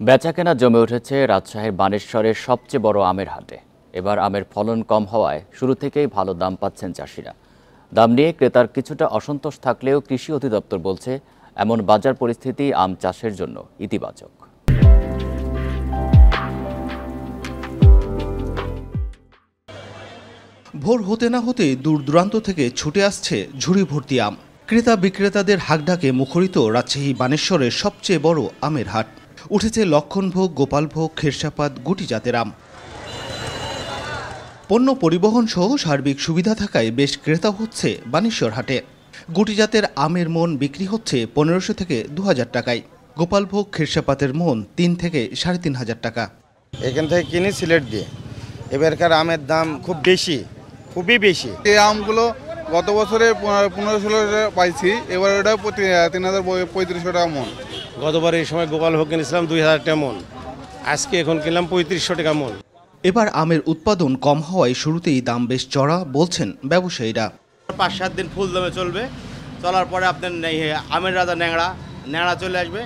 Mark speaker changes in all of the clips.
Speaker 1: বেচাকেনা জমে উঠেছে রাজশাহীর বানেশ্বরের সবচেয়ে বড় আমের হাটে। এবার আমের ফলন কম হওয়ায় শুরু থেকেই ভালো দাম পাচ্ছেন চাষিরা। দাম নিয়ে ক্রেতার কিছুটা অসন্তোষ থাকলেও কৃষি অধিদপ্তর বলছে এমন বাজার পরিস্থিতি আম চাষের জন্য ইতিবাচক।
Speaker 2: ভোর হতে না হতে দূর দূরান্ত থেকে ছুটে আসছে ঝুড়ি ভর্তি আম। ক্রেতা বিক্রেতাদের হাকডাকে মুখরিত রাজশাহী বানেশ্বরের সবচেয়ে বড় আমের হাট। উঠেছে লক্ষণভোগ, গোপালভোগ, খেরসাপাত, গুটি জাতের আম। পণ্য পরিবহন সহ সার্বিক সুবিধা থাকায় বেশ ক্রেতা হচ্ছে বানেশ্বর হাটে। গুটি জাতের আমের মন বিক্রি হচ্ছে 1500 থেকে 2000 টাকায়। গোপালভোগ, খেরসাপাতের মন 3 থেকে 3500 টাকা।
Speaker 3: এখান থেকে কিনি সিলেট দিয়ে। এবারকার আমের দাম খুব বেশি, খুবই বেশি।
Speaker 4: এই আমগুলো গত বছরে 1500 টাকা পাইছি, এবার ওটা 3500 টাকা মন।
Speaker 5: গতবার এই সময় গোপালভোগ কিনেছিলাম 2000 টাকা মন, আজকে এখন কিনলাম 3500 টাকা মন।
Speaker 2: এবার আমের উৎপাদন কম হওয়ায় শুরুতেই দাম বেশ চড়া বলছেন ব্যবসায়ীরা।
Speaker 6: 5-7 দিন ফুল দামে চলবে, চলার পরে আপনার আমের রাজা ন্যাংরা চলে আসবে,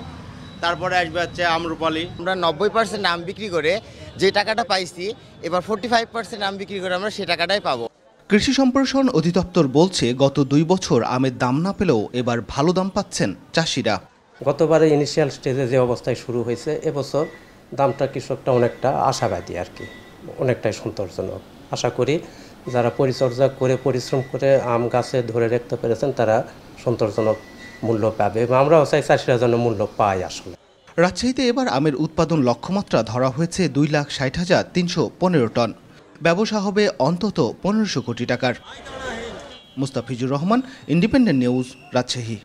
Speaker 6: তারপরে আসবে হচ্ছে আমরুপালি।
Speaker 7: আমরা 90% আম বিক্রি করে যে টাকাটা পাইছি, এবার 45% আম বিক্রি করে আমরা সেই টাকাটাই পাবো।
Speaker 2: কৃষি সম্প্রসারণ অধিদপ্তর বলছে গত 2 বছর আমের দাম না পেলেও এবার ভালো দাম পাচ্ছেন চাষিরা।
Speaker 8: গতবারে ইনিশিয়াল স্টেজে যে অবস্থায় শুরু হয়েছে, এবছর দামটা কৃষকটা অনেকটা আশাবাদী আর কি, অনেকটাই সন্তোষজনক। আশা করি যারা পরিচর্যা করে পরিশ্রম করে আম গাছে ধরে রাখতে পেরেছেন তারা সন্তোষজনক মূল্য পাবে এবং আমরাও চাই চাষিরা যেন মূল্য পায়। আসলে
Speaker 2: রাজশাহীতে এবার আমের উৎপাদন লক্ষ্যমাত্রা ধরা হয়েছে 2,60,315 টন। ব্যবসা হবে অন্তত 1500 কোটি টাকার। Mustafizur Rahman, independent news, Rajshahi.